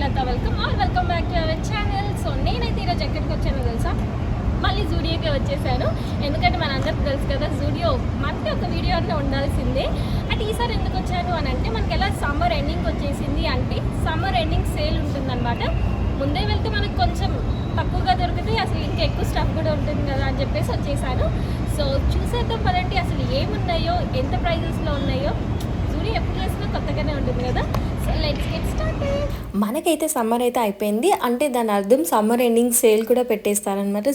తర్వాత welcome back to our channel. So నేనైతే ఈరోజు ఎక్కడికి వచ్చానో తెలుసా, మళ్ళీ జూడియోకి వచ్చేసాను. ఎందుకంటే మనందరికీ తెలుసు కదా, జూడియో మనకి ఒక వీడియో అన్న ఉండాల్సిందే. అంటే ఈసారి ఎందుకు వచ్చాను అని అంటే, మనకి ఎలా సమ్మర్ ఎండింగ్ వచ్చేసింది అంటే సమ్మర్ ఎండింగ్ సేల్ ఉంటుందన్నమాట. ముందే వెళ్తే మనకు కొంచెం తక్కువగా దొరుకుతాయి, అసలు ఇంకా ఎక్కువ స్టఫ్ కూడా ఉంటుంది కదా అని చెప్పేసి వచ్చేసాను. సో చూసేద్దాం పదండి, అసలు ఏమున్నాయో, ఎంత ప్రైజెస్లో ఉన్నాయో. జూడియో ఎప్పుడు చేసినా కొత్తగానే ఉంటుంది కదా. So let's get started. మనకైతే సమ్మర్ అయితే అయిపోయింది, అంటే దాని అర్థం సమ్మర్ ఎండింగ్ సేల్ కూడా పెట్టేస్తారనమాట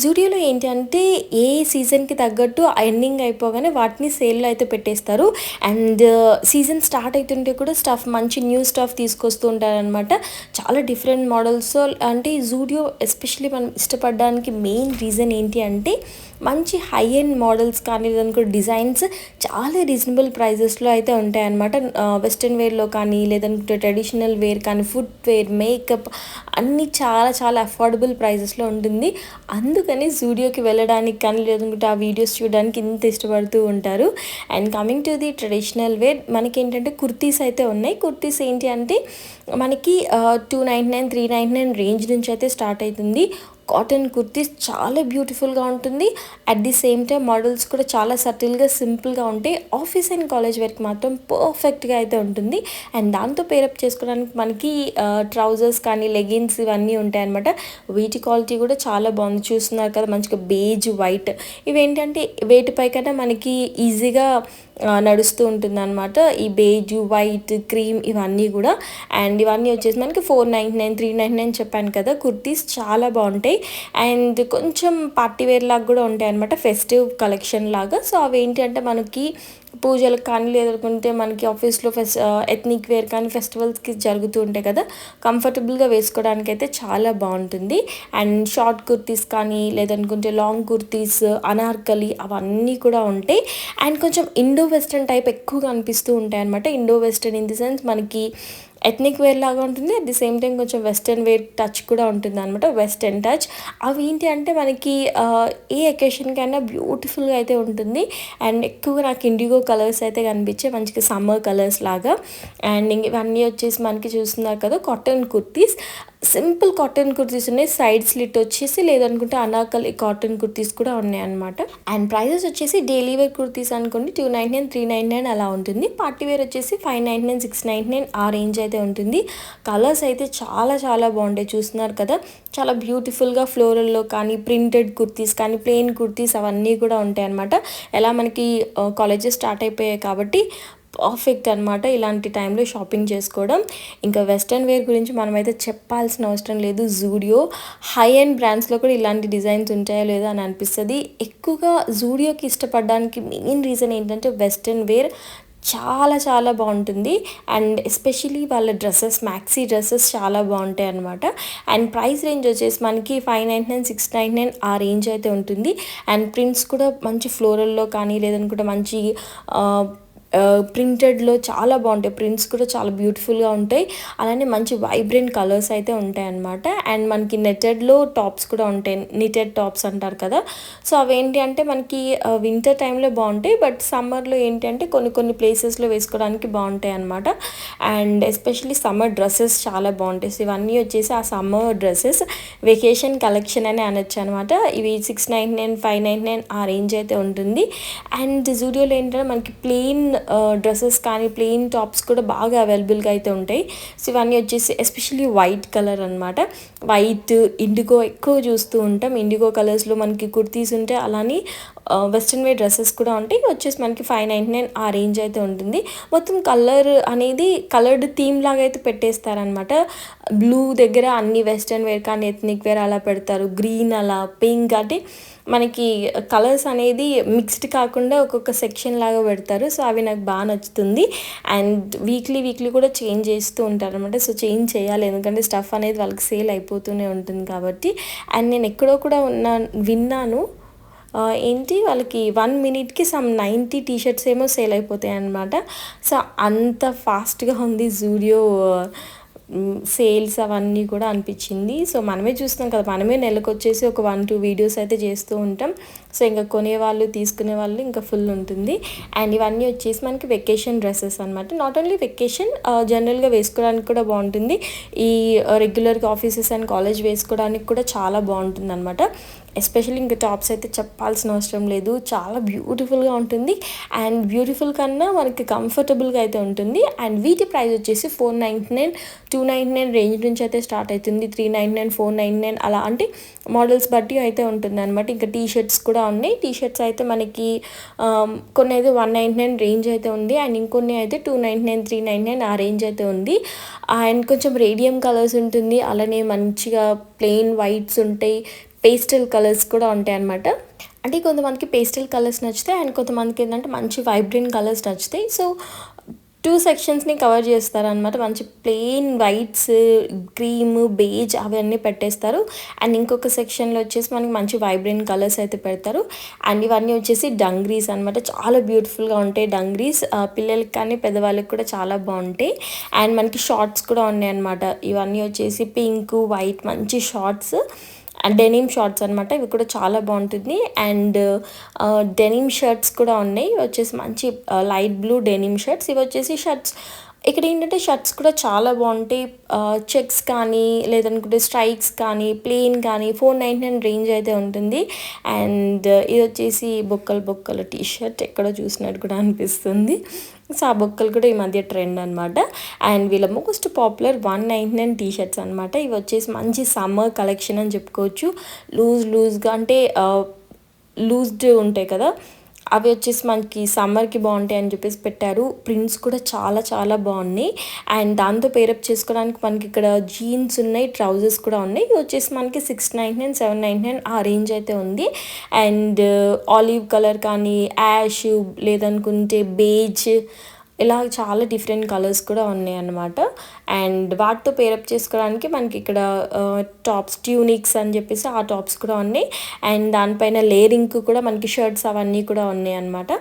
జూడియోలో ఏంటి అంటే, ఏ సీజన్కి తగ్గట్టు ఎండింగ్ అయిపోగానే వాటిని సేల్లో అయితే పెట్టేస్తారు. అండ్ సీజన్ స్టార్ట్ అవుతుంటే కూడా మంచి న్యూ స్టఫ్ తీసుకొస్తూ ఉంటారనమాట. చాలా డిఫరెంట్ మోడల్స్. అంటే జూడియో ఎస్పెషల్లీ మనం ఇష్టపడడానికి మెయిన్ రీజన్ ఏంటి అంటే, మంచి హై ఎండ్ మోడల్స్ కానీ లేదనుకో డిజైన్స్ చాలా రీజనబుల్ ప్రైజెస్లో అయితే ఉంటాయన్నమాట. వెస్ట్రన్ వేర్లో కానీ లేదంటే ట్రెడిషనల్ వేర్ కానీ, ఫుట్ వేర్, మేకప్ అన్నీ చాలా చాలా అఫోర్డబుల్ ప్రైజెస్లో ఉంటుంది. అందుకని జూడియోకి వెళ్ళడానికి కానీ లేదంటే ఆ వీడియోస్ చూడడానికి ఇంత ఇష్టపడుతూ ఉంటారు. And coming to the traditional wear, మనకి ఏంటంటే కుర్తీస్ అయితే ఉన్నాయి. కుర్తీస్ ఏంటి అంటే మనకి 299, 399 రేంజ్ నుంచి అయితే స్టార్ట్ అవుతుంది. కాటన్ కుర్తీస్ చాలా బ్యూటిఫుల్గా ఉంటుంది. At the same time models కూడా చాలా సటిల్గా, సింపుల్గా ఉంటాయి. ఆఫీస్ అండ్ కాలేజ్ వరకు మాత్రం పర్ఫెక్ట్గా అయితే ఉంటుంది. అండ్ దాంతో పేరప్ చేసుకోవడానికి మనకి ట్రౌజర్స్ కానీ లెగిన్స్ ఇవన్నీ ఉంటాయి అనమాట. వీటి క్వాలిటీ కూడా చాలా బాగుంది. చూస్తున్నారు కదా, మంచిగా బేజ్ వైట్. ఇవేంటంటే వేటిపై కన్నా మనకి ఈజీగా నడుస్తూ ఉంటుంది అనమాట. ఈ బేజ్, వైట్, క్రీమ్ ఇవన్నీ కూడా. అండ్ ఇవన్నీ వచ్చేసి మనకి 499, 399 చెప్పాను కదా. కుర్తీస్ చాలా బాగుంటాయి. అండ్ కొంచెం పార్టీ వేర్ లాగా కూడా ఉంటాయి అనమాట, ఫెస్టివ్ కలెక్షన్ లాగా. సో అవి ఏంటి అంటే మనకి పూజలకు కానీ లేదంటే మనకి ఆఫీస్లో ఎథ్నిక్ వేర్ కానీ ఫెస్టివల్స్కి జరుగుతూ ఉంటాయి కదా, కంఫర్టబుల్గా వేసుకోవడానికి అయితే చాలా బాగుంటుంది. అండ్ షార్ట్ కుర్తీస్ కానీ లేదనుకుంటే లాంగ్ కుర్తీస్, అనార్కలి అవన్నీ కూడా ఉంటాయి. అండ్ కొంచెం ఇండో వెస్ట్రన్ టైప్ ఎక్కువగా అనిపిస్తూ ఉంటాయి అనమాట. Indo western in the sense మనకి ఎథ్నిక్ వేర్ లాగా ఉంటుంది, అట్ ది సేమ్ టైం కొంచెం వెస్ట్రన్ వేర్ టచ్ కూడా ఉంటుంది అనమాట, వెస్ట్రన్ టచ్. అవి ఏంటి అంటే మనకి ఏ అకేషన్కైనా బ్యూటిఫుల్గా అయితే ఉంటుంది. అండ్ ఎక్కువగా నాకు ఇండిగో కలర్స్ అయితే కనిపించాయి, మంచిగా సమ్మర్ కలర్స్ లాగా. అండ్ ఇవన్నీ వచ్చేసి మనకి చూస్తున్నారు కదా, cotton kurtis, simple cotton kurtis ఉన్నాయి. సైడ్ స్లిట్ వచ్చేసి లేదనుకుంటే అనాకలి కాటన్ కుర్తీస్ కూడా ఉన్నాయి అనమాట. అండ్ ప్రైజెస్ వచ్చేసి డైలీ వేర్ కుర్తీస్ అనుకోండి 299, 399 అలా ఉంటుంది. పార్టీ వేర్ వచ్చేసి 599, 699 ఆ రేంజ్ అయితే ఉంటుంది. కలర్స్ అయితే చాలా చాలా బాగుంటాయి. చూస్తున్నారు కదా, చాలా బ్యూటిఫుల్గా ఫ్లోరల్లో కానీ, ప్రింటెడ్ కుర్తీస్ కానీ, ప్లెయిన్ కుర్తీస్ అవన్నీ కూడా ఉంటాయి అనమాట. ఎలా మనకి కాలేజెస్ స్టార్ట్ అయిపోయాయి కాబట్టి పర్ఫెక్ట్ అనమాట ఇలాంటి టైంలో షాపింగ్ చేసుకోవడం. ఇంకా వెస్ట్రన్ వేర్ గురించి మనమైతే చెప్పాల్సిన అవసరం లేదు. జూడియో హై అండ్ బ్రాండ్స్లో కూడా ఇలాంటి డిజైన్స్ ఉంటాయో లేదో అని అనిపిస్తుంది. ఎక్కువగా జూడియోకి ఇష్టపడడానికి మెయిన్ రీజన్ ఏంటంటే వెస్ట్రన్ వేర్ చాలా చాలా బాగుంటుంది. అండ్ ఎస్పెషలీ వాళ్ళ డ్రెస్సెస్, మ్యాక్సీ డ్రెస్సెస్ చాలా బాగుంటాయి అనమాట. అండ్ ప్రైస్ రేంజ్ వచ్చేసి మనకి 599, 699 ఆ రేంజ్ అయితే ఉంటుంది. అండ్ ప్రింట్స్ కూడా మంచి ఫ్లోరల్లో కానీ లేదనుకుంటే మంచి ప్రింటెడ్లో చాలా బాగుంటాయి. ప్రింట్స్ కూడా చాలా బ్యూటిఫుల్గా ఉంటాయి. అలానే మంచి వైబ్రెంట్ కలర్స్ అయితే ఉంటాయి అన్నమాట. అండ్ మనకి నెటెడ్లో టాప్స్ కూడా ఉంటాయి, నిటెడ్ టాప్స్ అంటారు కదా. సో అవేంటి అంటే మనకి వింటర్ టైంలో బాగుంటాయి, బట్ సమ్మర్లో ఏంటి అంటే కొన్ని ప్లేసెస్లో వేసుకోవడానికి బాగుంటాయి అన్నమాట. అండ్ ఎస్పెషలీ సమ్మర్ డ్రెస్సెస్ చాలా బాగుంటాయి. సో ఇవన్నీ వచ్చేసి ఆ సమ్మర్ డ్రెస్సెస్ వెకేషన్ కలెక్షన్ అని అనొచ్చు అనమాట. ఇవి 699, 599 ఆ రేంజ్ అయితే ఉంటుంది. అండ్ జూడియోలో ఏంటంటే మనకి ప్లెయిన్ డ్రెస్సెస్ కానీ ప్లెయిన్ టాప్స్ కూడా బాగా అవైలబుల్గా అయితే ఉంటాయి. సో ఇవన్నీ వచ్చేసి ఎస్పెషల్లీ వైట్ కలర్ అనమాట. వైట్, ఇండిగో ఎక్కువ చూస్తూ ఉంటాం. ఇండిగో కలర్స్లో మనకి కుర్తీస్ ఉంటాయి, అలానే వెస్ట్రన్ వేర్ డ్రెస్సెస్ కూడా ఉంటాయి. వచ్చేసి మనకి 599 ఆ రేంజ్ అయితే ఉంటుంది. మొత్తం కలర్ అనేది కలర్డ్ థీమ్ లాగా అయితే పెట్టేస్తారనమాట. బ్లూ దగ్గర అన్ని వెస్ట్రన్ వేర్ కానీ ఎథ్నిక్ వేర్ అలా పెడతారు, గ్రీన్ అలా, పింక్ అంటే మనకి కలర్స్ అనేది మిక్స్డ్ కాకుండా ఒక్కొక్క సెక్షన్ లాగా పెడతారు. సో అవి నాకు బాగా నచ్చుతుంది. అండ్ వీక్లీ కూడా చేంజ్ చేస్తూ ఉంటారు అనమాట. సో చేంజ్ చేయాలి, ఎందుకంటే స్టఫ్ అనేది వాళ్ళకి సేల్ అయిపోతూనే ఉంటుంది కాబట్టి. అండ్ నేను ఎక్కడో కూడా విన్నాను, ఏంటి వాళ్ళకి 1 minute సమ్ 90 టీషర్ట్స్ ఏమో సేల్ అయిపోతాయి అన్నమాట. సో అంత ఫాస్ట్గా ఉంది జూడియో సేల్స్ అవన్నీ కూడా అనిపించింది. సో మనమే చూస్తున్నాం కదా, మనమే నెలకు వచ్చేసి ఒక 1-2 వీడియోస్ అయితే చేస్తూ ఉంటాం. సో ఇంకా కొనేవాళ్ళు తీసుకునే వాళ్ళు ఇంకా ఫుల్ ఉంటుంది. అండ్ ఇవన్నీ వచ్చేసి మనకి వెకేషన్ డ్రెస్సెస్ అనమాట. నాట్ ఓన్లీ వెకేషన్, జనరల్గా వేసుకోవడానికి కూడా బాగుంటుంది. ఈ రెగ్యులర్గా ఆఫీసెస్ అండ్ కాలేజ్ వేసుకోవడానికి కూడా చాలా బాగుంటుంది అనమాట. ఎస్పెషల్లీ ఇంకా టాప్స్ అయితే చెప్పాల్సిన అవసరం లేదు, చాలా బ్యూటిఫుల్గా ఉంటుంది. అండ్ బ్యూటిఫుల్ కన్నా మనకి కంఫర్టబుల్గా అయితే ఉంటుంది. అండ్ వీటి ప్రైస్ వచ్చేసి $499, $299 రేంజ్ నుంచి అయితే స్టార్ట్ అవుతుంది. $399, $499 అలా, అంటే మోడల్స్ బట్టి అయితే ఉంటుంది అనమాట. ఇంకా టీ షర్ట్స్ కూడా ఉన్నాయి. టీ షర్ట్స్ అయితే మనకి కొన్ని అయితే $199 రేంజ్ అయితే ఉంది. అండ్ ఇంకొన్ని అయితే $299, $399 ఆ రేంజ్ అయితే ఉంది. అండ్ కొంచెం రేడియం కలర్స్ ఉంటుంది, అలానే మంచిగా ప్లెయిన్ వైట్స్ ఉంటాయి, పేస్టల్ కలర్స్ కూడా ఉంటాయి అన్నమాట. అంటే కొంతమందికి పేస్టల్ కలర్స్ నచ్చుతాయి అండ్ కొంతమందికి ఏంటంటే మంచి వైబ్రెంట్ కలర్స్ నచ్చుతాయి. సో 2 సెక్షన్స్ని కవర్ చేస్తారనమాట. మంచి ప్లెయిన్ వైట్స్, క్రీమ్, బేజ్ అవన్నీ పెట్టేస్తారు. అండ్ ఇంకొక సెక్షన్లో వచ్చేసి మనకి మంచి వైబ్రెంట్ కలర్స్ అయితే పెడతారు. అండ్ ఇవన్నీ వచ్చేసి డంగ్రీస్ అనమాట. చాలా బ్యూటిఫుల్గా ఉంటాయి డంగ్రీస్. పిల్లలకి కానీ పెద్దవాళ్ళకి కూడా చాలా బాగుంటాయి. అండ్ మనకి షార్ట్స్ కూడా ఉన్నాయి అనమాట. ఇవన్నీ వచ్చేసి పింక్, వైట్ మంచి షార్ట్స్, డెనిమ్ షార్ట్స్ అనమాట. ఇవి కూడా చాలా బాగుంటుంది. అండ్ డెనిమ్ షర్ట్స్ కూడా ఉన్నాయి. వచ్చేసి మంచి లైట్ బ్లూ డెనిమ్ షర్ట్స్. ఇవి వచ్చేసి షర్ట్స్. ఇక్కడ ఏంటంటే షర్ట్స్ కూడా చాలా బాగుంటాయి. చెక్స్ కానీ లేదనుకుంటే స్ట్రైక్స్ కానీ ప్లెయిన్ కానీ $499 రేంజ్ అయితే ఉంటుంది. అండ్ ఇది వచ్చేసి బొక్కలు టీ షర్ట్, ఎక్కడో చూసినట్టు కూడా అనిపిస్తుంది. సో ఆ బొక్కలు కూడా ఈ మధ్య ట్రెండ్ అనమాట. అండ్ వీళ్ళ మోస్ట్ పాపులర్ $199 టీ షర్ట్స్ అనమాట. ఇవి వచ్చేసి మంచి సమ్మర్ కలెక్షన్ అని చెప్పుకోవచ్చు. లూజ్గా అంటే లూజ్డ్ ఉంటాయి కదా, అవి వచ్చేసి మనకి సమ్మర్కి బాగుంటాయి అని చెప్పేసి పెట్టారు. ప్రింట్స్ కూడా చాలా చాలా బాగున్నాయి. అండ్ దాంతో పేరప్ చేసుకోవడానికి మనకి ఇక్కడ జీన్స్ ఉన్నాయి, ట్రౌజర్స్ కూడా ఉన్నాయి. ఇవి వచ్చేసి మనకి $699, $799 ఆ రేంజ్ అయితే ఉంది. అండ్ ఆలివ్ కలర్ కానీ యాష్ లేదనుకుంటే బేజ్, ఇలా చాలా డిఫరెంట్ కలర్స్ కూడా ఉన్నాయి అన్నమాట. అండ్ వాటితో పేరప్ చేసుకోవడానికి మనకి ఇక్కడ టాప్స్, ట్యూనిక్స్ అని చెప్పేసి ఆ టాప్స్ కూడా ఉన్నాయి. అండ్ దానిపైన లేరింగ్ కూడా మనకి షర్ట్స్ అవన్నీ కూడా ఉన్నాయి అన్నమాట.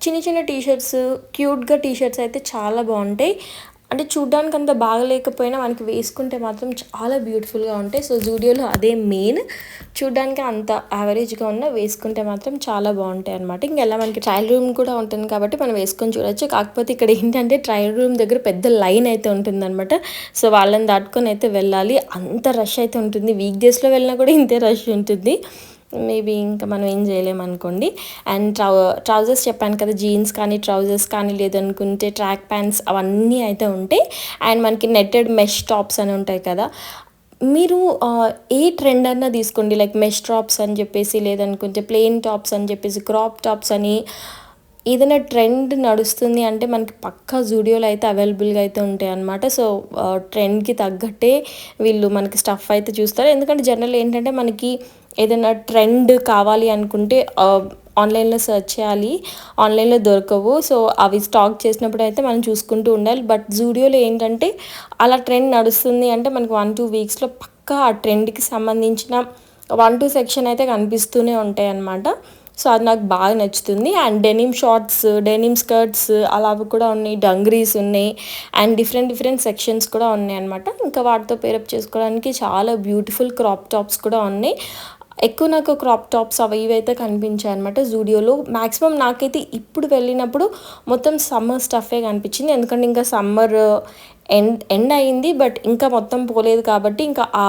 చిన్న చిన్న టీషర్ట్స్, క్యూట్గా టీషర్ట్స్ అయితే చాలా బాగుంటాయి. అంటే చూడ్డానికి అంత బాగలేకపోయినా మనకి వేసుకుంటే మాత్రం చాలా బ్యూటిఫుల్గా ఉంటాయి. సో జూడియోలో అదే మెయిన్. చూడ్డానికి అంత యావరేజ్గా ఉన్న వేసుకుంటే మాత్రం చాలా బాగుంటాయి అనమాట. ఇంకెలా మనకి ట్రయల్ రూమ్ కూడా ఉంటుంది కాబట్టి మనం వేసుకొని చూడొచ్చు. కాకపోతే ఇక్కడ ఏంటంటే ట్రయల్ రూమ్ దగ్గర పెద్ద లైన్ అయితే ఉంటుంది అనమాట. సో వాళ్ళని దాటుకొని అయితే వెళ్ళాలి. అంత రష్ అయితే ఉంటుంది. వీక్ డేస్లో వెళ్ళినా కూడా ఇంతే రష్ ఉంటుంది. మేబీ ఇంకా మనం ఏం చేయలేమనుకోండి. అండ్ ట్రౌజర్స్ చెప్పాను కదా, జీన్స్ కానీ ట్రౌజర్స్ కానీ లేదనుకుంటే ట్రాక్ ప్యాంట్స్ అవన్నీ అయితే ఉంటాయి. అండ్ మనకి నెట్టెడ్ మెష్ టాప్స్ అని ఉంటాయి కదా, మీరు ఏ ట్రెండ్ అన్నా తీసుకోండి. లైక్ మెష్ టాప్స్ అని చెప్పేసి లేదనుకుంటే ప్లెయిన్ టాప్స్ అని చెప్పేసి క్రాప్ టాప్స్ అని, ఏదైనా ట్రెండ్ నడుస్తుంది అంటే మనకి పక్కా జూడియోలో అయితే అవైలబుల్గా అయితే ఉంటాయి అన్నమాట. సో ట్రెండ్కి తగ్గట్టే వీళ్ళు మనకి స్టఫ్ అయితే చూస్తారు. ఎందుకంటే జనరల్ ఏంటంటే మనకి ఏదైనా ట్రెండ్ కావాలి అనుకుంటే ఆన్లైన్లో సెర్చ్ చేయాలి, ఆన్లైన్లో దొరకవు. సో అవి స్టాక్ చేసినప్పుడు అయితే మనం చూసుకుంటూ ఉండాలి. బట్ జూడియోలో ఏంటంటే అలా ట్రెండ్ నడుస్తుంది అంటే మనకి 1-2 వీక్స్లో పక్కా ఆ ట్రెండ్కి సంబంధించిన 1-2 సెక్షన్ అయితే కనిపిస్తూనే ఉంటాయి అన్నమాట. సో అది నాకు బాగా నచ్చుతుంది. And denim shorts, denim skirts అలా కూడా ఉన్నాయి, డంగ్రీస్ ఉన్నాయి. అండ్ డిఫరెంట్ సెక్షన్స్ కూడా ఉన్నాయి అనమాట. ఇంకా వాటితో పేరప్ చేసుకోవడానికి చాలా బ్యూటిఫుల్ క్రాప్ టాప్స్ కూడా ఉన్నాయి. ఎక్కువ నాకు క్రాప్ టాప్స్ అవి ఇవైతే కనిపించాయి అనమాట జూడియోలో. మ్యాక్సిమం నాకైతే ఇప్పుడు వెళ్ళినప్పుడు మొత్తం సమ్మర్ స్టఫే కనిపించింది. ఎందుకంటే ఇంకా సమ్మర్ ఎండ్ అయింది, బట్ ఇంకా మొత్తం పోలేదు కాబట్టి ఇంకా ఆ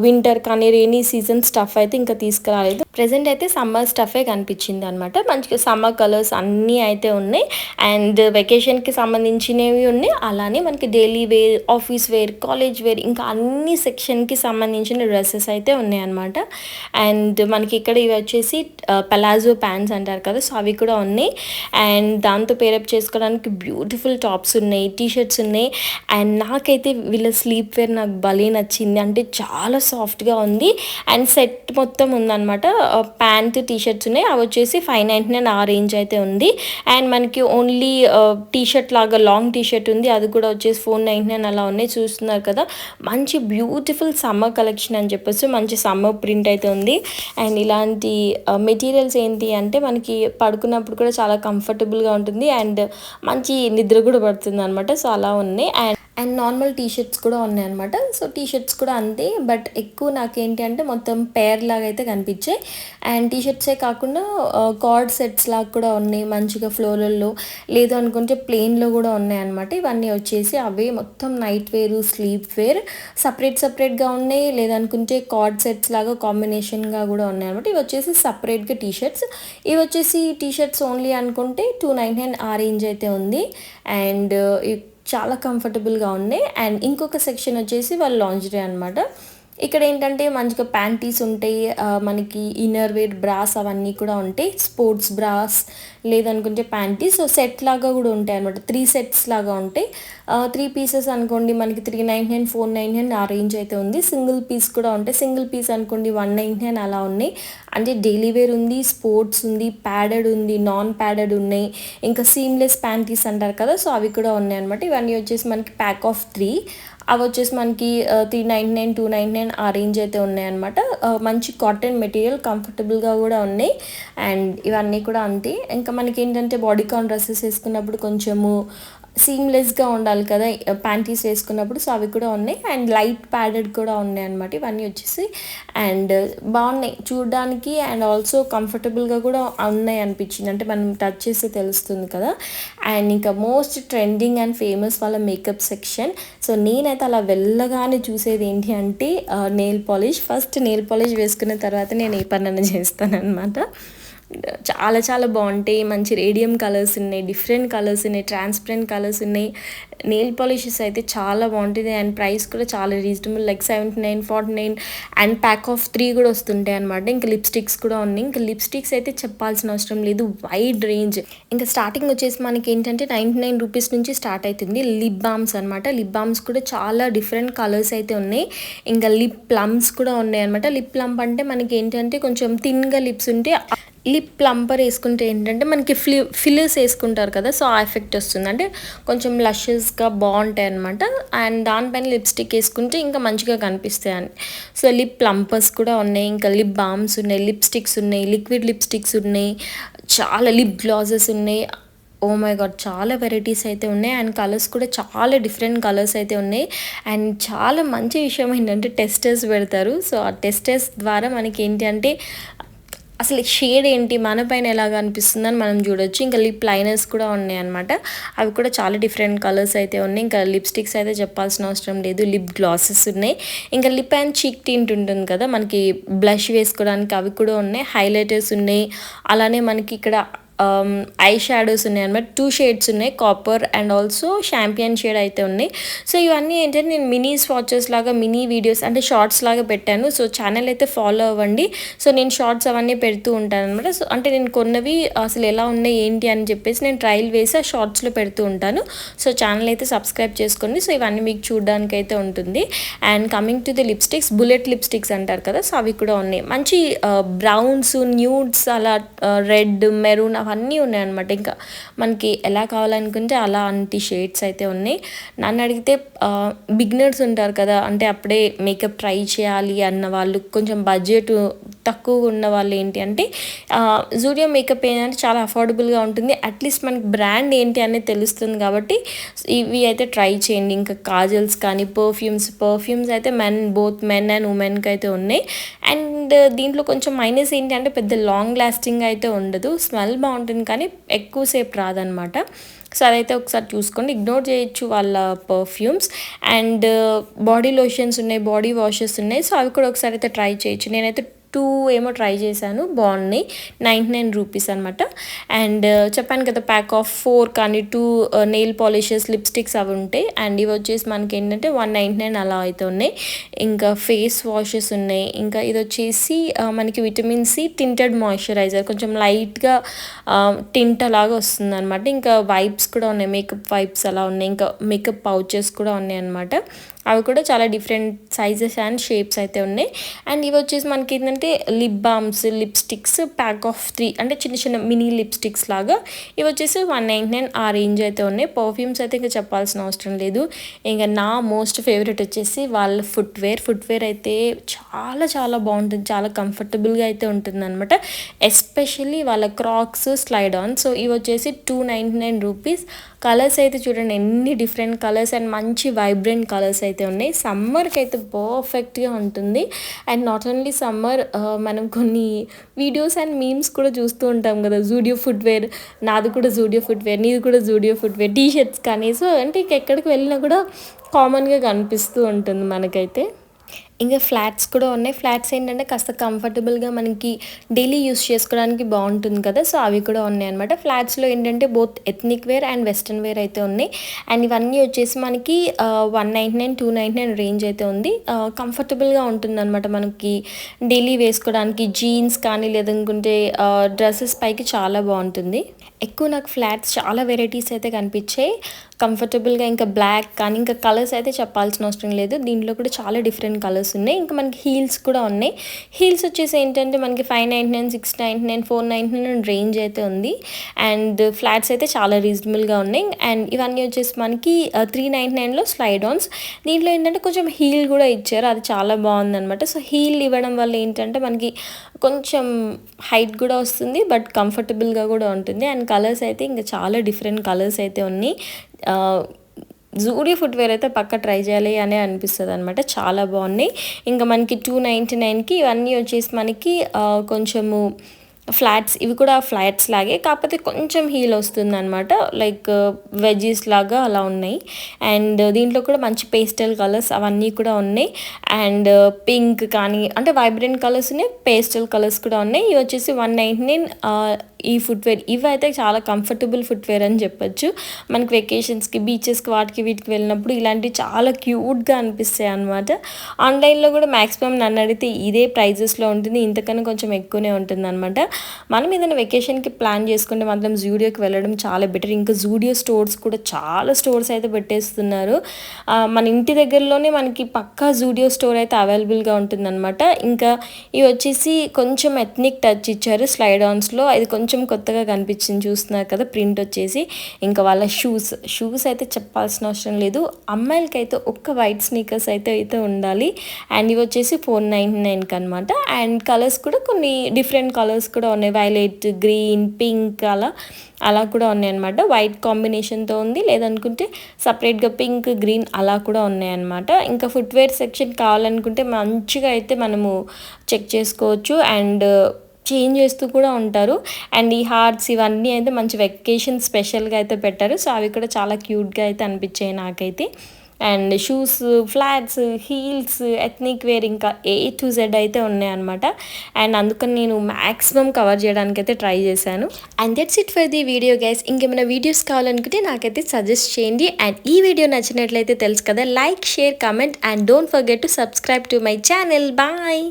వింటర్ కానీ రెయినీ సీజన్ స్టఫ్ అయితే ఇంకా తీసుకురాలేదు. ప్రెజెంట్ అయితే సమ్మర్ స్టఫే కనిపించింది అనమాట. మంచిగా సమ్మర్ కలర్స్ అన్నీ అయితే ఉన్నాయి. అండ్ వెకేషన్కి సంబంధించినవి ఉన్నాయి, అలానే మనకి daily wear, office wear, college wear, ఇంకా అన్ని సెక్షన్కి సంబంధించిన డ్రెస్సెస్ అయితే ఉన్నాయి అనమాట. అండ్ మనకి ఇక్కడ ఇవి వచ్చేసి పలాజో ప్యాంట్స్ అంటారు కదా, సో అవి కూడా ఉన్నాయి. అండ్ దాంతో పేరప్ చేసుకోవడానికి బ్యూటిఫుల్ టాప్స్ ఉన్నాయి, టీ షర్ట్స్ ఉన్నాయి. అండ్ నాకైతే వీళ్ళ స్లీప్ వేర్ నాకు భలే నచ్చింది. అంటే చాలా సాఫ్ట్గా ఉంది. అండ్ సెట్ మొత్తం ఉందన్నమాట. ప్యాంట్, టీ షర్ట్స్ ఉన్నాయి. అవి వచ్చేసి $599 ఆ రేంజ్ అయితే ఉంది. అండ్ మనకి ఓన్లీ టీ షర్ట్ లాగా లాంగ్ టీ షర్ట్ ఉంది, అది కూడా వచ్చేసి $499 అలా ఉన్నాయి. చూస్తున్నారు కదా, మంచి బ్యూటిఫుల్ సమ్మర్ కలెక్షన్ అని చెప్పేసి మంచి సమ్మర్ ప్రింట్ అయితే ఉంది. అండ్ ఇలాంటి మెటీరియల్స్ ఏంటి అంటే మనకి పడుకున్నప్పుడు కూడా చాలా కంఫర్టబుల్గా ఉంటుంది అండ్ మంచి నిద్ర కూడా పడుతుంది అనమాట. సో అలా ఉన్నాయి. అండ్ నార్మల్ టీ షర్ట్స్ కూడా ఉన్నాయన్నమాట. సో టీ షర్ట్స్ కూడా అంతే, బట్ ఎక్కువ నాకేంటి అంటే మొత్తం పేర్ లాగా అయితే కనిపించాయి. అండ్ టీ షర్ట్సే కాకుండా కార్డ్ సెట్స్ లాగా కూడా ఉన్నాయి మంచిగా ఫ్లోరల్లో, లేదు అనుకుంటే ప్లెయిన్లో కూడా ఉన్నాయన్నమాట. ఇవన్నీ వచ్చేసి అవే మొత్తం నైట్ వేరు స్లీప్ వేర్ సపరేట్గా ఉన్నాయి, లేదనుకుంటే కార్డ్ సెట్స్ లాగా కాంబినేషన్గా కూడా ఉన్నాయి అనమాట. ఇవి వచ్చేసి సపరేట్గా టీ షర్ట్స్. ఇవి వచ్చేసి టీ షర్ట్స్ ఓన్లీ అనుకుంటే 299 ఆ రేంజ్ అయితే ఉంది. అండ్ చాలా కంఫర్టబుల్గా ఉన్నాయి. అండ్ ఇంకొక సెక్షన్ వచ్చేసి వాళ్ళ లాంజ్రీ అనమాట. ఇక్కడ ఏంటంటే మంచిగా ప్యాంటీస్ ఉంటాయి, మనకి ఇన్నర్ వేర్ బ్రాస్ అవన్నీ కూడా ఉంటాయి, స్పోర్ట్స్ బ్రాస్ లేదనుకుంటే ప్యాంటీస్. సో సెట్ లాగా కూడా ఉంటాయి అనమాట, 3 సెట్స్ లాగా ఉంటాయి. 3 పీసెస్ అనుకోండి మనకి 399 499 ఆ రేంజ్ అయితే ఉంది. సింగిల్ పీస్ కూడా ఉంటాయి, సింగిల్ పీస్ అనుకోండి 199 అలా ఉన్నాయి. అంటే డైలీ వేర్ ఉంది, స్పోర్ట్స్ ఉంది, ప్యాడెడ్ ఉంది, నాన్ ప్యాడెడ్ ఉన్నాయి, ఇంకా సీమ్లెస్ ప్యాంటీస్ అంటారు కదా, సో అవి కూడా ఉన్నాయి అనమాట. ఇవన్నీ వచ్చేసి మనకి ప్యాక్ ఆఫ్ 3, అవి వచ్చేసి మనకి 399 299 ఆ రేంజ్ అయితే ఉన్నాయన్నమాట. మంచి కాటన్ మెటీరియల్, కంఫర్టబుల్గా కూడా ఉన్నాయి. అండ్ ఇవన్నీ కూడా అంతే. ఇంకా మనకి ఏంటంటే బాడీకాన్ డ్రెస్సెస్ వేసుకున్నప్పుడు కొంచెము సీమ్లెస్గా ఉండాలి కదా ప్యాంటీస్ వేసుకున్నప్పుడు, సో అవి కూడా ఉన్నాయి. అండ్ లైట్ ప్యాడెడ్ కూడా ఉన్నాయి అనమాట ఇవన్నీ వచ్చేసి. అండ్ బాగున్నాయి చూడడానికి, అండ్ ఆల్సో కంఫర్టబుల్గా కూడా ఉన్నాయి అనిపించింది, అంటే మనం టచ్ చేస్తే తెలుస్తుంది కదా. అండ్ ఇంకా మోస్ట్ ట్రెండింగ్ అండ్ ఫేమస్ వాళ్ళ మేకప్ సెక్షన్. సో నేనైతే అలా వెళ్ళగానే చూసేది ఏంటి అంటే nail polish. First nail polish వేసుకున్న తర్వాత నేను ఏ పనైనా చేస్తాను అనమాట. చాలా చాలా బాగుంటాయి, మంచి రేడియం కలర్స్ ఉన్నాయి, డిఫరెంట్ కలర్స్ ఉన్నాయి, ట్రాన్స్పరెంట్ కలర్స్ ఉన్నాయి. నెయిల్ పాలిషెస్ అయితే చాలా బాగుంటుంది. అండ్ ప్రైస్ కూడా చాలా reasonable, like 79 49. And pack of 3 కూడా వస్తుంటాయి అనమాట. ఇంకా లిప్స్టిక్స్ కూడా ఉన్నాయి. ఇంకా లిప్స్టిక్స్ అయితే చెప్పాల్సిన అవసరం లేదు, వైడ్ రేంజ్. ఇంకా స్టార్టింగ్ వచ్చేసి మనకి ఏంటంటే 99 రూపీస్ నుంచి స్టార్ట్ అవుతుంది. లిప్ బామ్స్ అనమాట. లిప్ బామ్స్ కూడా చాలా డిఫరెంట్ కలర్స్ అయితే ఉన్నాయి. ఇంకా లిప్ ప్లమ్స్ కూడా ఉన్నాయి అనమాట. లిప్ ప్లంప్ అంటే మనకి ఏంటంటే కొంచెం థిన్గా లిప్స్ ఉంటే లిప్ ప్లంపర్ వేసుకుంటే ఏంటంటే మనకి ఫిల్లర్స్ వేసుకుంటారు కదా, సో ఆ ఎఫెక్ట్ వస్తుంది, అంటే కొంచెం లషెస్గా బాగుంటాయి అనమాట. అండ్ దానిపైన లిప్స్టిక్ వేసుకుంటే ఇంకా మంచిగా కనిపిస్తాయి అని. సో లిప్ ప్లంపర్స్ కూడా ఉన్నాయి, ఇంకా లిప్ బామ్స్ ఉన్నాయి, లిప్స్టిక్స్ ఉన్నాయి, లిక్విడ్ లిప్స్టిక్స్ ఉన్నాయి, చాలా లిప్ గ్లాసెస్ ఉన్నాయి. ఓ మై గాడ్, చాలా వెరైటీస్ అయితే ఉన్నాయి. అండ్ కలర్స్ కూడా చాలా డిఫరెంట్ కలర్స్ అయితే ఉన్నాయి. అండ్ చాలా మంచి విషయం ఏంటంటే టెస్టర్స్ పెడతారు. సో ఆ టెస్టర్స్ ద్వారా మనకి ఏంటి అంటే అసలు షేడ్ ఏంటి మన పైన ఎలాగ అనిపిస్తుందని మనం చూడొచ్చు. ఇంకా లిప్ లైనర్స్ కూడా ఉన్నాయి అనమాట, అవి కూడా చాలా డిఫరెంట్ కలర్స్ అయితే ఉన్నాయి. ఇంకా లిప్స్టిక్స్ అయితే చెప్పాల్సిన అవసరం లేదు, లిప్ గ్లాసెస్ ఉన్నాయి. ఇంకా లిప్ అండ్ చీక్ టింట్ ఉంటుంది కదా మనకి బ్లష్ వేసుకోవడానికి, అవి కూడా ఉన్నాయి. హైలైటర్స్ ఉన్నాయి, అలానే మనకి ఇక్కడ ఐ షాడోస్ ఉన్నాయి అనమాట. 2 షేడ్స్ ఉన్నాయి, copper and also champagne shade అయితే ఉన్నాయి. సో ఇవన్నీ ఏంటంటే నేను మినీ స్వాచెస్ లాగా మినీ వీడియోస్ అంటే షార్ట్స్ లాగా పెట్టాను. సో ఛానల్ అయితే ఫాలో అవ్వండి. సో నేను షార్ట్స్ అవన్నీ పెడుతూ ఉంటాను అనమాట. సో అంటే నేను కొన్నవి అసలు ఎలా ఉన్నాయి ఏంటి అని చెప్పేసి నేను ట్రయల్ వేసి ఆ షార్ట్స్లో పెడుతూ ఉంటాను. సో ఛానల్ అయితే సబ్స్క్రైబ్ చేసుకోండి. సో ఇవన్నీ మీకు చూడడానికి అయితే ఉంటుంది. And coming to the lipsticks, bullet lipsticks అంటారు కదా, సో అవి కూడా ఉన్నాయి. మంచి బ్రౌన్స్, న్యూడ్స్, అలా రెడ్, మెరూన్ అవన్నీ ఉన్నాయన్నమాట. ఇంకా మనకి ఎలా కావాలనుకుంటే అలా అంటి షేడ్స్ అయితే ఉన్నాయి. నన్ను అడిగితే బిగినర్స్ ఉంటారు కదా, అంటే అప్పుడే మేకప్ ట్రై చేయాలి అన్న వాళ్ళు, కొంచెం బడ్జెట్ తక్కువ ఉన్న వాళ్ళు ఏంటి అంటే జూడియో మేకప్ ఏంటంటే చాలా అఫోర్డబుల్గా ఉంటుంది. అట్లీస్ట్ మనకి బ్రాండ్ ఏంటి అనేది తెలుస్తుంది కాబట్టి ఇవి అయితే ట్రై చేయండి. ఇంకా కాజల్స్ కానీ పర్ఫ్యూమ్స్ అయితే బోత్ మెన్ అండ్ ఉమెన్కి అయితే ఉన్నాయి. అండ్ దీంట్లో కొంచెం మైనస్ ఏంటి అంటే పెద్ద లాంగ్ లాస్టింగ్ అయితే ఉండదు, స్మెల్ బాగుంటుంది కానీ ఎక్కువసేపు రాదనమాట. సో అదైతే ఒకసారి చూసుకోండి, ఇగ్నోర్ చేయొచ్చు వాళ్ళ పర్ఫ్యూమ్స్. అండ్ బాడీ లోషన్స్ ఉన్నాయి, బాడీ వాషెస్ ఉన్నాయి. సో అవి కూడా ఒకసారి అయితే ట్రై చేయొచ్చు. నేనైతే 2 ఏమో ట్రై చేశాను, బాగున్నాయి, 99 రూపీస్ అనమాట. అండ్ చెప్పాను కదా ప్యాక్ ఆఫ్ 4 కానీ 2 నెయిల్ పాలిషెస్, లిప్స్టిక్స్ అవి ఉంటాయి. అండ్ ఇవి వచ్చేసి మనకి ఏంటంటే 199 అలా అయితే ఉన్నాయి. ఇంకా ఫేస్ వాషెస్ ఉన్నాయి. ఇంకా ఇది వచ్చేసి మనకి విటమిన్ సి టింటెడ్ మాయిశ్చరైజర్, కొంచెం లైట్గా టింట్ అలాగా వస్తుంది అనమాట. ఇంకా వైప్స్ కూడా ఉన్నాయి, మేకప్ వైప్స్ అలా ఉన్నాయి. ఇంకా మేకప్ పౌచెస్ కూడా ఉన్నాయి అనమాట. అవి కూడా చాలా డిఫరెంట్ సైజెస్ అండ్ షేప్స్ అయితే ఉన్నాయి. అండ్ ఇవి వచ్చేసి మనకి ఏంటంటే lip balms, lipsticks pack of 3 అంటే చిన్న చిన్న మినీ లిప్స్టిక్స్ లాగా. ఇవి వచ్చేసి 199 ఆ రేంజ్ అయితే ఉన్నాయి. పర్ఫ్యూమ్స్ అయితే ఇంకా చెప్పాల్సిన అవసరం లేదు. ఇంకా నా మోస్ట్ ఫేవరెట్ వచ్చేసి వాళ్ళ ఫుట్వేర్ అయితే చాలా చాలా బాగుంటుంది, చాలా కంఫర్టబుల్గా అయితే ఉంటుంది అనమాట. ఎస్పెషల్లీ వాళ్ళ క్రాక్స్, స్లైడ్ ఆన్. సో ఇవి వచ్చేసి 299 రూపీస్. కలర్స్ అయితే చూడండి ఎన్ని డిఫరెంట్ కలర్స్ అండ్ మంచి వైబ్రెంట్ కలర్స్ అయితే ఉన్నాయి. సమ్మర్కి అయితే పర్ఫెక్ట్గా ఉంటుంది. అండ్ నాట్ ఓన్లీ సమ్మర్, మనం కొన్ని వీడియోస్ అండ్ మీమ్స్ కూడా చూస్తూ ఉంటాం కదా, జూడియో ఫుట్వేర్, నాది కూడా జూడియో ఫుట్వేర్, నీది కూడా జూడియో ఫుట్వేర్, టీ షర్ట్స్ కానీ. సో అంటే ఎక్కడికి వెళ్ళినా కూడా కామన్గా కనిపిస్తూ ఉంటుంది మనకైతే. ఇంకా ఫ్లాట్స్ కూడా ఉన్నాయి. ఫ్లాట్స్ ఏంటంటే కాస్త కంఫర్టబుల్గా మనకి డైలీ యూస్ చేసుకోవడానికి బాగుంటుంది కదా, సో అవి కూడా ఉన్నాయి అనమాట. ఫ్లాట్స్లో ఏంటంటే both ethnic wear and western wear అయితే ఉన్నాయి. అండ్ ఇవన్నీ వచ్చేసి మనకి 199, 299 రేంజ్ అయితే ఉంది. కంఫర్టబుల్గా ఉంటుంది అనమాట మనకి డైలీ వేసుకోవడానికి. జీన్స్ కానీ లేదనుకుంటే డ్రెస్సెస్ పైకి చాలా బాగుంటుంది. ఎక్కువ నాకు ఫ్లాట్స్ చాలా వెరైటీస్ అయితే కనిపించాయి కంఫర్టబుల్గా. ఇంకా బ్లాక్ కానీ ఇంకా కలర్స్ అయితే చెప్పాల్సిన అవసరం లేదు, దీంట్లో కూడా చాలా డిఫరెంట్ కలర్స్ ఉన్నాయి. ఇంకా మనకి హీల్స్ కూడా ఉన్నాయి. హీల్స్ వచ్చేసి ఏంటంటే మనకి 599, 699, 499 రేంజ్ అయితే ఉంది. అండ్ ఫ్లాట్స్ అయితే చాలా రీజనబుల్గా ఉన్నాయి. అండ్ ఇవన్నీ వచ్చేసి మనకి 399లో స్లైడ్ ఆన్స్. దీంట్లో ఏంటంటే కొంచెం హీల్ కూడా ఇచ్చారు, అది చాలా బాగుందనమాట. సో హీల్ ఇవ్వడం వల్ల ఏంటంటే మనకి కొంచెం హైట్ కూడా వస్తుంది, బట్ కంఫర్టబుల్గా కూడా ఉంటుంది. అండ్ కలర్స్ అయితే ఇంకా చాలా డిఫరెంట్ కలర్స్ అయితే ఉన్నాయి. జూడియో ఫుట్వేర్ అయితే పక్క ట్రై చేయాలి అనే అనిపిస్తుంది అనమాట, చాలా బాగున్నాయి. ఇంకా మనకి 299కి ఇవన్నీ వచ్చేసి మనకి కొంచెము ఫ్లాట్స్, ఇవి కూడా ఫ్లాట్స్ లాగే కాకపోతే కొంచెం హీల్ వస్తుంది అనమాట, లైక్ వెజ్జీస్ లాగా అలా ఉన్నాయి. అండ్ దీంట్లో కూడా మంచి పేస్టల్ కలర్స్ అవన్నీ కూడా ఉన్నాయి. అండ్ పింక్ కానీ అంటే వైబ్రెంట్ కలర్స్ ఉన్నాయి, పేస్టల్ కలర్స్ కూడా ఉన్నాయి. ఇవి వచ్చేసి 199 ఈ ఫుట్వేర్. ఇవి అయితే చాలా కంఫర్టబుల్ ఫుట్వేర్ అని చెప్పొచ్చు. మనకి వెకేషన్స్కి, బీచెస్కి, వాటికి వీటికి వెళ్ళినప్పుడు ఇలాంటివి చాలా క్యూట్గా అనిపిస్తాయి అనమాట. ఆన్లైన్లో కూడా మ్యాక్సిమం నన్ను అడిగితే ఇదే ప్రైజెస్లో ఉంటుంది, ఇంతకన్నా కొంచెం ఎక్కువనే ఉంటుంది అనమాట. మనం ఏదైనా వెకేషన్కి ప్లాన్ చేసుకుంటే మాత్రం జూడియోకి వెళ్ళడం చాలా బెటర్. ఇంకా జూడియో స్టోర్స్ కూడా చాలా స్టోర్స్ అయితే పెట్టేస్తున్నారు. మన ఇంటి దగ్గరలోనే మనకి పక్కా జూడియో స్టోర్ అయితే అవైలబుల్గా ఉంటుందన్నమాట. ఇంకా ఇవి వచ్చేసి కొంచెం ఎథ్నిక్ టచ్ ఇచ్చారు స్లైడ్ ఆన్స్లో, అది కొంచెం కొత్తగా కనిపించింది, చూస్తున్నారు కదా ప్రింట్ వచ్చేసి. ఇంకా వాళ్ళ షూస్ అయితే చెప్పాల్సిన అవసరం లేదు. అమ్మాయిలకి అయితే ఒక్క వైట్ స్నీకర్స్ అయితే ఉండాలి. అండ్ ఇవి వచ్చేసి 499కి అనమాట. అండ్ కలర్స్ కూడా కొన్ని డిఫరెంట్ కలర్స్ కూడా ఉన్నాయి, వైలెట్, గ్రీన్, పింక్ అలా కూడా ఉన్నాయి అనమాట. వైట్ కాంబినేషన్తో ఉంది, లేదనుకుంటే సపరేట్గా పింక్, గ్రీన్ అలా కూడా ఉన్నాయన్నమాట. ఇంకా ఫుట్వేర్ సెక్షన్ కావాలనుకుంటే మంచిగా అయితే మనము చెక్ చేసుకోవచ్చు. అండ్ చేంజ్ చేస్తూ కూడా ఉంటారు. అండ్ ఈ హార్ట్స్ ఇవన్నీ అయితే మంచి వెకేషన్ స్పెషల్గా అయితే పెట్టారు. సో అవి కూడా చాలా క్యూట్గా అయితే అనిపించాయి నాకైతే. And shoes, flats, heels, ethnic wear ఇంకా A to Z అయితే ఉన్నాయన్నమాట. అండ్ అందుకని నేను మ్యాక్సిమం కవర్ చేయడానికి అయితే ట్రై చేశాను. And that's it for the video guys. ఇంకేమైనా వీడియోస్ కావాలనుకుంటే నాకైతే సజెస్ట్ చేయండి. అండ్ ఈ వీడియో నచ్చినట్లయితే తెలుసు కదా, like, share, comment and don't forget to subscribe to my channel. Bye.